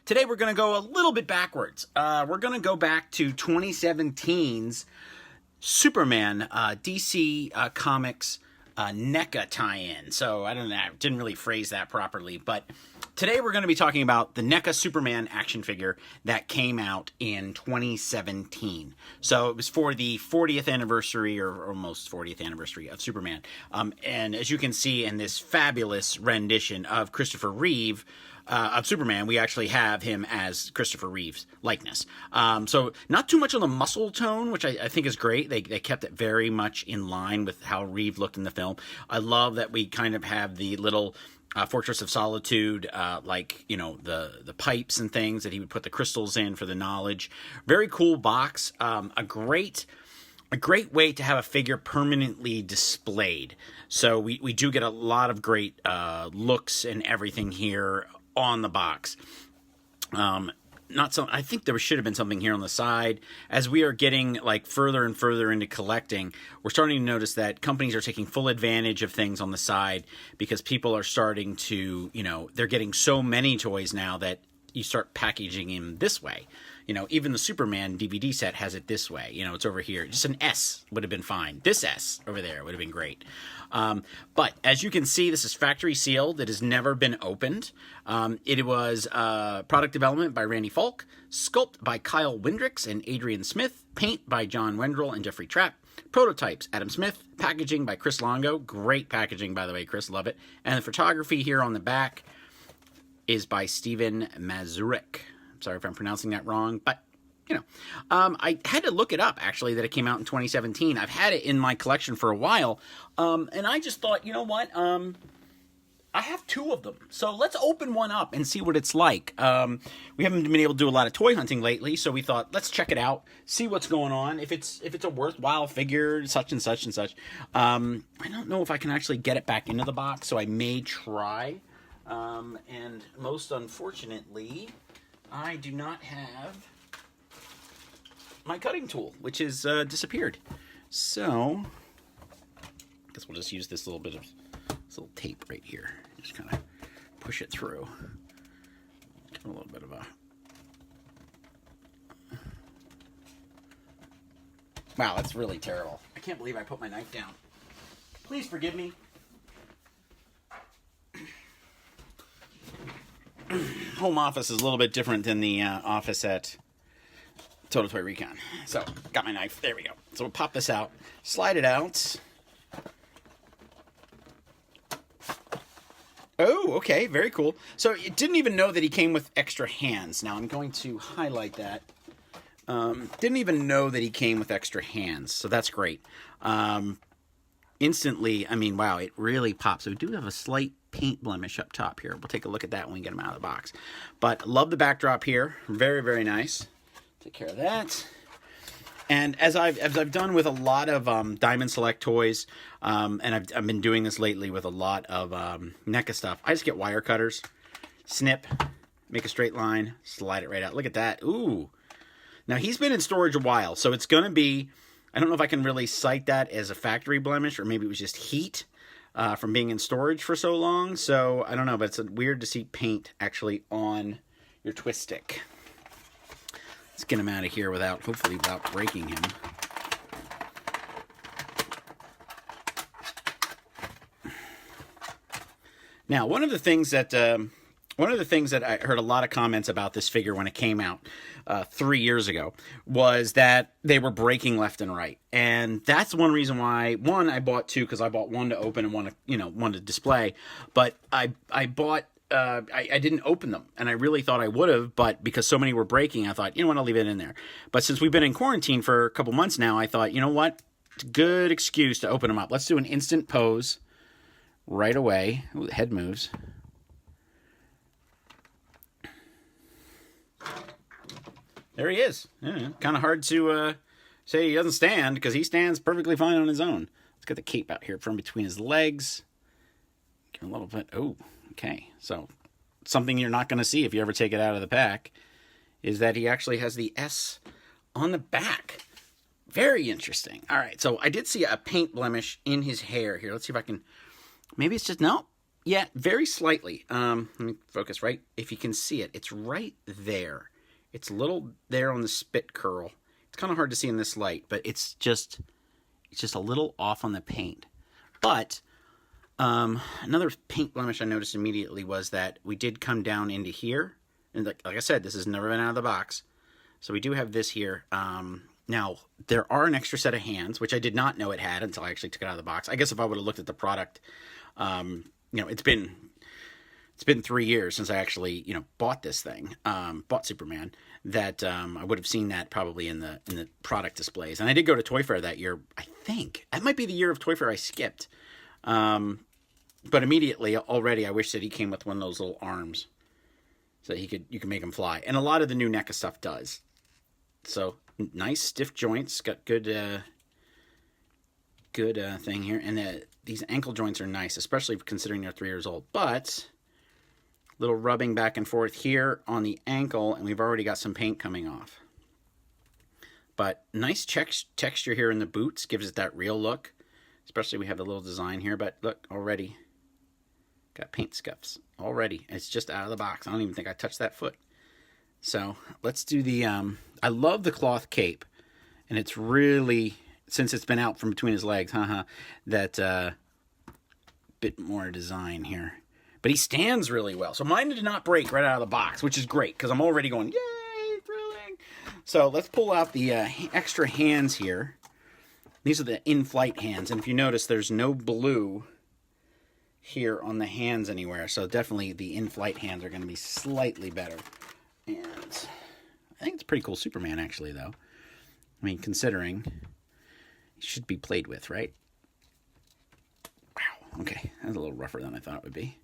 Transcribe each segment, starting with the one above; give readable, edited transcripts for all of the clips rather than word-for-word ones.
Today we're going to go a little bit backwards. We're going to go back to 2017's Superman DC Comics NECA tie-in. So I don't know, I didn't really phrase that properly, but today we're going to be talking about the NECA Superman action figure that came out in 2017. So it was for the 40th anniversary, or almost 40th anniversary of Superman. And as you can see in this fabulous rendition of Christopher Reeve, of Superman, we actually have him as Christopher Reeve's likeness. So not too much on the muscle tone, which I think is great. They kept it very much in line with how Reeve looked in the film. I love that we kind of have the little Fortress of Solitude, like, you know, the pipes and things that he would put the crystals in for the knowledge. Very cool box. A great way to have a figure permanently displayed. So we do get a lot of great looks and everything here on the box. I think there should have been something here on the side. As we are getting like further and further into collecting, we're starting to notice that companies are taking full advantage of things on the side because people are starting to, you know, they're getting so many toys now that you start packaging them this way. You know, even the Superman DVD set has it this way. You know, it's over here. Just an S would have been fine. This S over there would have been great. But as you can see, this is factory sealed. It has never been opened. It was product development by Randy Falk, sculpt by Kyle Windricks and Adrian Smith, paint by John Wendrell and Jeffrey Trapp, prototypes Adam Smith, packaging by Chris Longo. Great packaging, by the way, Chris. Love it. And the photography here on the back is by Steven Mazurek. Sorry if I'm pronouncing that wrong, but, you know. I had to look it up, actually, that it came out in 2017. I've had it in my collection for a while, and I just thought, you know what, I have two of them, so let's open one up and see what it's like. We haven't been able to do a lot of toy hunting lately, so we thought, let's check it out, see what's going on, if it's a worthwhile figure, such and such and such. I don't know if I can actually get it back into the box, so I may try, and most unfortunately, I do not have my cutting tool, which has disappeared. So, I guess we'll just use this little bit of this little tape right here. Just kind of push it through. Give it a little bit of a... Wow, that's really terrible. I can't believe I put my knife down. Please forgive me. Home office is a little bit different than the office at Total Toy Recon. So, got my knife. There we go. So, we'll pop this out. Slide it out. Oh, okay. Very cool. So, it didn't even know that he came with extra hands. Now, I'm going to highlight that. Didn't even know that he came with extra hands. So, that's great. Instantly, I mean, wow, it really pops. So, we do have a slight paint blemish up top here. We'll take a look at that when we get them out of the box. But love the backdrop here. Very, very nice. Take care of that. And as I've done with a lot of Diamond Select toys, and I've been doing this lately with a lot of NECA stuff, I just get wire cutters, snip, make a straight line, slide it right out. Look at that. Ooh. Now, he's been in storage a while, so it's going to be, I don't know if I can really cite that as a factory blemish, or maybe it was just heat. From being in storage for so long, so I don't know, but it's weird to see paint actually on your twist stick. Let's get him out of here hopefully without breaking him. Now, one of the things that I heard a lot of comments about this figure when it came out 3 years ago was that they were breaking left and right. And that's one reason why, one, I bought two, because I bought one to open and one to display. But I didn't open them, and I really thought I would have, but because so many were breaking, I thought, you know what, I'll leave it in there. But since we've been in quarantine for a couple months now, I thought, you know what, it's a good excuse to open them up. Let's do an instant pose right away. Ooh, the head moves. There he is. Yeah, kind of hard to say he doesn't stand, because he stands perfectly fine on his own. Let's get the cape out here from between his legs. Give him a little bit. Oh, okay. So, something you're not going to see if you ever take it out of the pack is that he actually has the S on the back. Very interesting. All right, so I did see a paint blemish in his hair here. Let's see if I can... Maybe it's just... No. Yeah, very slightly. Let me focus right. If you can see it, it's right there. It's a little there on the spit curl. It's kind of hard to see in this light, but it's just a little off on the paint. But another paint blemish I noticed immediately was that we did come down into here. And like I said, this has never been out of the box. So we do have this here. Now, there are an extra set of hands, which I did not know it had until I actually took it out of the box. I guess if I would have looked at the product, it's been 3 years since I actually, bought this thing, bought Superman, that I would have seen that probably in the product displays. And I did go to Toy Fair that year, I think. That might be the year of Toy Fair I skipped. But immediately, already, I wish that he came with one of those little arms so that you can make him fly. And a lot of the new NECA stuff does. So, nice stiff joints, got good thing here. And these ankle joints are nice, especially considering they're 3 years old. But little rubbing back and forth here on the ankle, and we've already got some paint coming off. But nice texture here in the boots, gives it that real look. Especially we have the little design here, but look, already got paint scuffs already. It's just out of the box. I don't even think I touched that foot. So let's do the, I love the cloth cape, and it's really, since it's been out from between his legs, that bit more design here. But he stands really well. So mine did not break right out of the box, which is great, because I'm already going, yay, thrilling. So let's pull out the extra hands here. These are the in-flight hands, and if you notice, there's no blue here on the hands anywhere, so definitely the in-flight hands are going to be slightly better. And I think it's a pretty cool Superman, actually, though. I mean, considering he should be played with, right? Wow, okay, that's a little rougher than I thought it would be.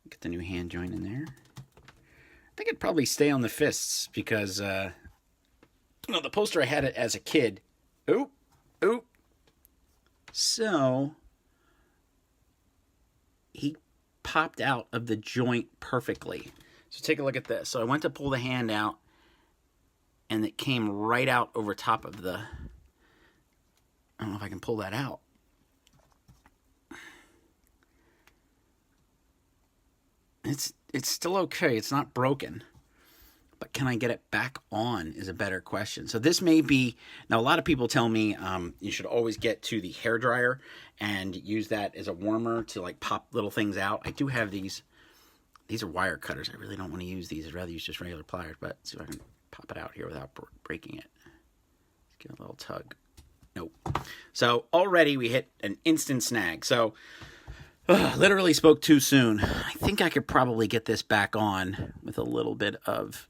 Get the new hand joint in there. I think it'd probably stay on the fists, because, the poster I had it as a kid. Oop. So, he popped out of the joint perfectly. So take a look at this. So I went to pull the hand out, and it came right out over top of the... I don't know if I can pull that out. It's still okay. It's not broken. But can I get it back on is a better question. So this may be... Now, a lot of people tell me you should always get to the hairdryer and use that as a warmer to, like, pop little things out. I do have these. These are wire cutters. I really don't want to use these. I'd rather use just regular pliers. But let's see if I can pop it out here without breaking it. Let's give it a little tug. Nope. So already we hit an instant snag. So... literally spoke too soon. I think I could probably get this back on with a little bit of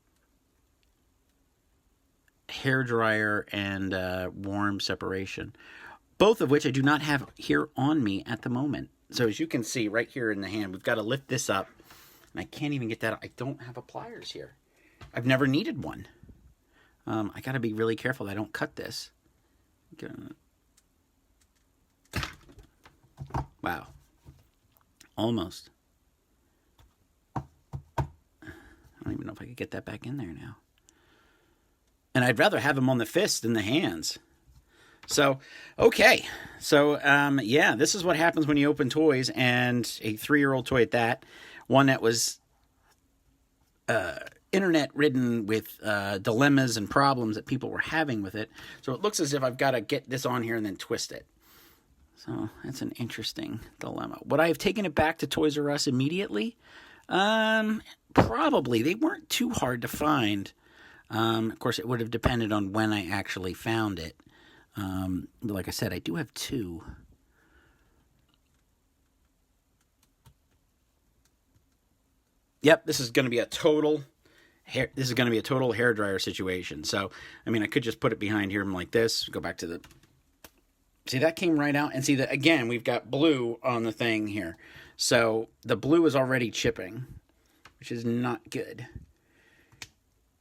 hairdryer and warm separation, both of which I do not have here on me at the moment. So as you can see right here in the hand, we've got to lift this up, and I can't even get that out. I don't have a pliers here. I've never needed one. I got to be really careful that I don't cut this. Wow. Almost. I don't even know if I could get that back in there now. And I'd rather have them on the fist than the hands. So, okay. So, yeah, this is what happens when you open toys, and a 3-year-old toy at that. One that was internet-ridden with dilemmas and problems that people were having with it. So it looks as if I've got to get this on here and then twist it. So that's an interesting dilemma. Would I have taken it back to Toys R Us immediately? Probably. They weren't too hard to find. Of course, it would have depended on when I actually found it. But like I said, I do have 2. Yep, this is going to be a total hairdryer situation. So, I mean, I could just put it behind here like this, go back to the... See, that came right out. And see, that again, we've got blue on the thing here. So the blue is already chipping, which is not good.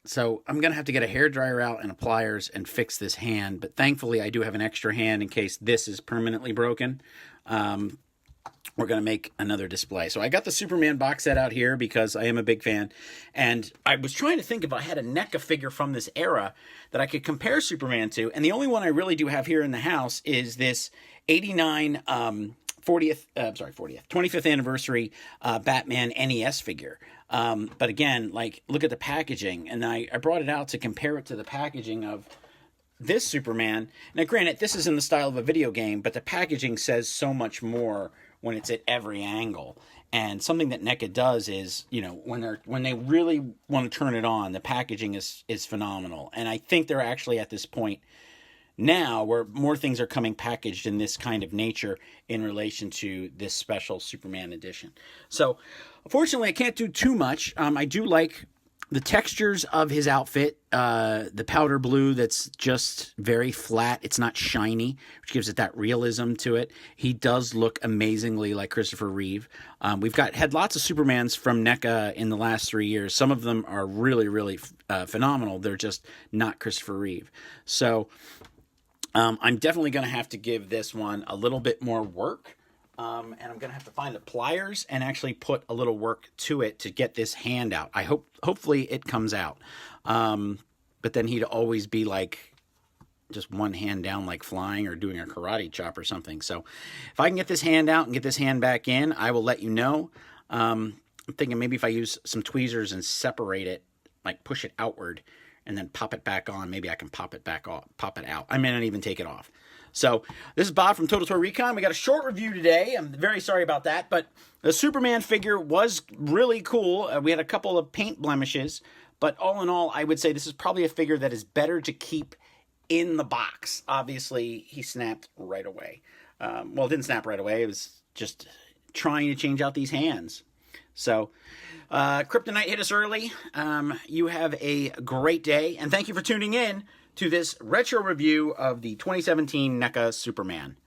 So I'm going to have to get a hairdryer out and a pliers and fix this hand. But thankfully, I do have an extra hand in case this is permanently broken. We're going to make another display. So I got the Superman box set out here because I am a big fan. And I was trying to think if I had a NECA figure from this era that I could compare Superman to. And the only one I really do have here in the house is this 89 25th anniversary Batman NES figure. But again, like, look at the packaging. And I brought it out to compare it to the packaging of this Superman. Now, granted, this is in the style of a video game, but the packaging says so much more when it's at every angle. And something that NECA does is, you know, when they really want to turn it on, the packaging is phenomenal. And I think they're actually at this point now where more things are coming packaged in this kind of nature in relation to this special Superman edition. So, unfortunately, I can't do too much. I do like the textures of his outfit, the powder blue that's just very flat. It's not shiny, which gives it that realism to it. He does look amazingly like Christopher Reeve. We've had lots of Supermans from NECA in the last 3 years. Some of them are really, really phenomenal. They're just not Christopher Reeve. So I'm definitely going to have to give this one a little bit more work. And I'm going to have to find the pliers and actually put a little work to it to get this hand out. Hopefully it comes out. But then he'd always be like just one hand down, like flying or doing a karate chop or something. So if I can get this hand out and get this hand back in, I will let you know. I'm thinking maybe if I use some tweezers and separate it, like push it outward and then pop it back on, maybe I can pop it out. I may not even take it off. So, this is Bob from Total Toy Recon. We got a short review today. I'm very sorry about that, but the Superman figure was really cool. We had a couple of paint blemishes, but all in all, I would say this is probably a figure that is better to keep in the box. Obviously, he snapped right away. Well, it didn't snap right away. It was just trying to change out these hands. So, Kryptonite hit us early. You have a great day, and thank you for tuning in to this retro review of the 2017 NECA Superman.